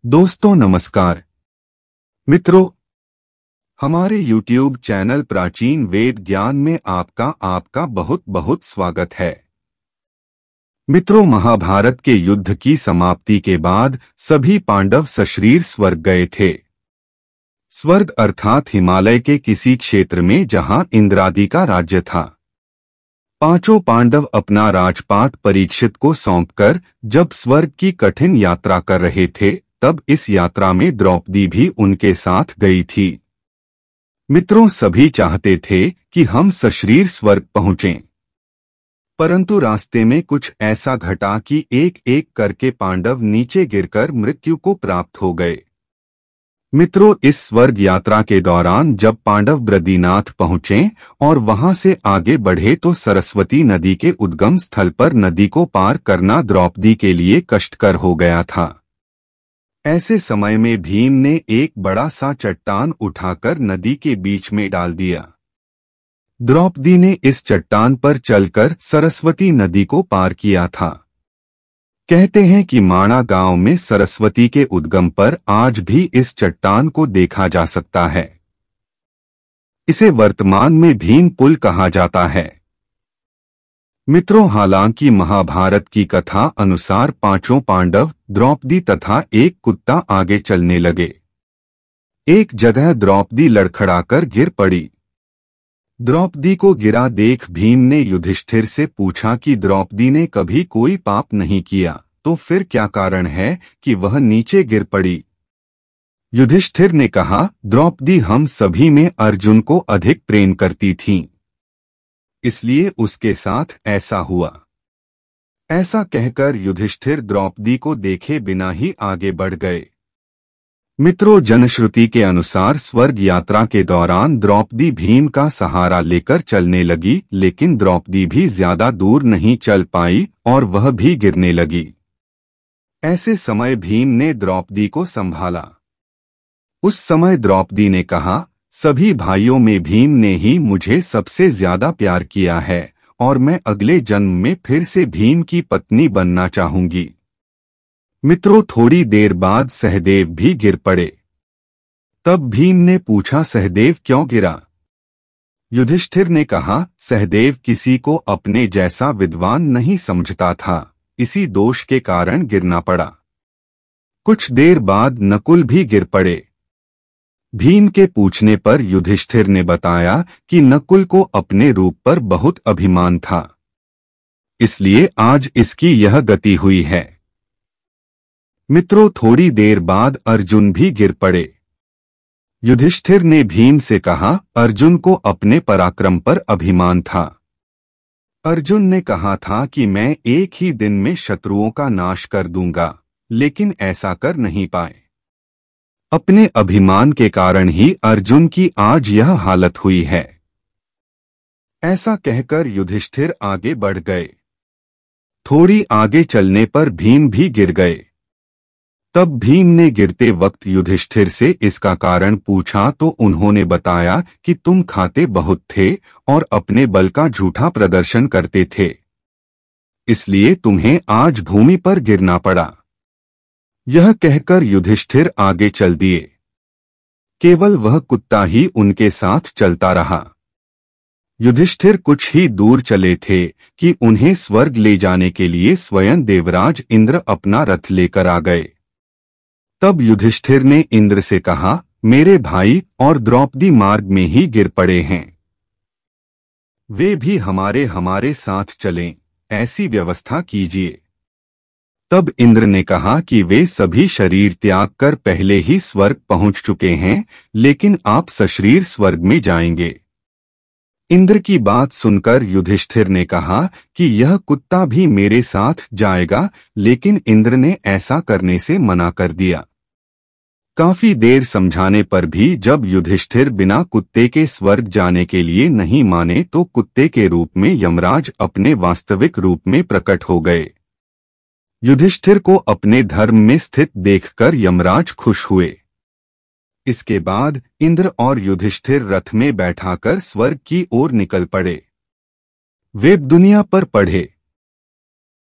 दोस्तों नमस्कार। मित्रों, हमारे YouTube चैनल प्राचीन वेद ज्ञान में आपका बहुत बहुत स्वागत है। मित्रों, महाभारत के युद्ध की समाप्ति के बाद सभी पांडव सशरीर स्वर्ग गए थे। स्वर्ग अर्थात हिमालय के किसी क्षेत्र में जहां इंद्रादि का राज्य था। पांचों पांडव अपना राजपाट परीक्षित को सौंपकर जब स्वर्ग की कठिन यात्रा कर रहे थे, तब इस यात्रा में द्रौपदी भी उनके साथ गई थी। मित्रों, सभी चाहते थे कि हम सशरीर स्वर्ग पहुंचें, परंतु रास्ते में कुछ ऐसा घटा कि एक एक करके पांडव नीचे गिरकर मृत्यु को प्राप्त हो गए। मित्रों, इस स्वर्ग यात्रा के दौरान जब पांडव बद्रीनाथ पहुंचे और वहां से आगे बढ़े तो सरस्वती नदी के उद्गम स्थल पर नदी को पार करना द्रौपदी के लिए कष्टकर हो गया था। ऐसे समय में भीम ने एक बड़ा सा चट्टान उठाकर नदी के बीच में डाल दिया। द्रौपदी ने इस चट्टान पर चलकर सरस्वती नदी को पार किया था। कहते हैं कि माणा गांव में सरस्वती के उद्गम पर आज भी इस चट्टान को देखा जा सकता है। इसे वर्तमान में भीम पुल कहा जाता है। मित्रों, हालांकि महाभारत की कथा अनुसार पांचों पांडव, द्रौपदी तथा एक कुत्ता आगे चलने लगे। एक जगह द्रौपदी लड़खड़ाकर गिर पड़ी। द्रौपदी को गिरा देख भीम ने युधिष्ठिर से पूछा कि द्रौपदी ने कभी कोई पाप नहीं किया, तो फिर क्या कारण है कि वह नीचे गिर पड़ी। युधिष्ठिर ने कहा, द्रौपदी हम सभी में अर्जुन को अधिक प्रेम करती थीं, इसलिए उसके साथ ऐसा हुआ। ऐसा कहकर युधिष्ठिर द्रौपदी को देखे बिना ही आगे बढ़ गए। मित्रों, जनश्रुति के अनुसार स्वर्ग यात्रा के दौरान द्रौपदी भीम का सहारा लेकर चलने लगी, लेकिन द्रौपदी भी ज्यादा दूर नहीं चल पाई और वह भी गिरने लगी। ऐसे समय भीम ने द्रौपदी को संभाला। उस समय द्रौपदी ने कहा, सभी भाइयों में भीम ने ही मुझे सबसे ज्यादा प्यार किया है और मैं अगले जन्म में फिर से भीम की पत्नी बनना चाहूंगी। मित्रों, थोड़ी देर बाद सहदेव भी गिर पड़े। तब भीम ने पूछा, सहदेव क्यों गिरा? युधिष्ठिर ने कहा, सहदेव किसी को अपने जैसा विद्वान नहीं समझता था, इसी दोष के कारण गिरना पड़ा। कुछ देर बाद नकुल भी गिर पड़े। भीम के पूछने पर युधिष्ठिर ने बताया कि नकुल को अपने रूप पर बहुत अभिमान था, इसलिए आज इसकी यह गति हुई है। मित्रों, थोड़ी देर बाद अर्जुन भी गिर पड़े। युधिष्ठिर ने भीम से कहा, अर्जुन को अपने पराक्रम पर अभिमान था। अर्जुन ने कहा था कि मैं एक ही दिन में शत्रुओं का नाश कर दूंगा, लेकिन ऐसा कर नहीं पाए। अपने अभिमान के कारण ही अर्जुन की आज यह हालत हुई है। ऐसा कहकर युधिष्ठिर आगे बढ़ गए। थोड़ी आगे चलने पर भीम भी गिर गए। तब भीम ने गिरते वक्त युधिष्ठिर से इसका कारण पूछा तो उन्होंने बताया कि तुम खाते बहुत थे और अपने बल का झूठा प्रदर्शन करते थे, इसलिए तुम्हें आज भूमि पर गिरना पड़ा। यह कहकर युधिष्ठिर आगे चल दिए। केवल वह कुत्ता ही उनके साथ चलता रहा। युधिष्ठिर कुछ ही दूर चले थे कि उन्हें स्वर्ग ले जाने के लिए स्वयं देवराज इंद्र अपना रथ लेकर आ गए। तब युधिष्ठिर ने इंद्र से कहा, मेरे भाई और द्रौपदी मार्ग में ही गिर पड़े हैं, वे भी हमारे साथ चलें, ऐसी व्यवस्था कीजिए। तब इंद्र ने कहा कि वे सभी शरीर त्याग कर पहले ही स्वर्ग पहुंच चुके हैं, लेकिन आप सशरीर स्वर्ग में जाएंगे। इंद्र की बात सुनकर युधिष्ठिर ने कहा कि यह कुत्ता भी मेरे साथ जाएगा, लेकिन इंद्र ने ऐसा करने से मना कर दिया। काफी देर समझाने पर भी जब युधिष्ठिर बिना कुत्ते के स्वर्ग जाने के लिए नहीं माने तो कुत्ते के रूप में यमराज अपने वास्तविक रूप में प्रकट हो गए। युधिष्ठिर को अपने धर्म में स्थित देखकर यमराज खुश हुए। इसके बाद इंद्र और युधिष्ठिर रथ में बैठाकर स्वर्ग की ओर निकल पड़े। वे दुनिया पर पढ़े।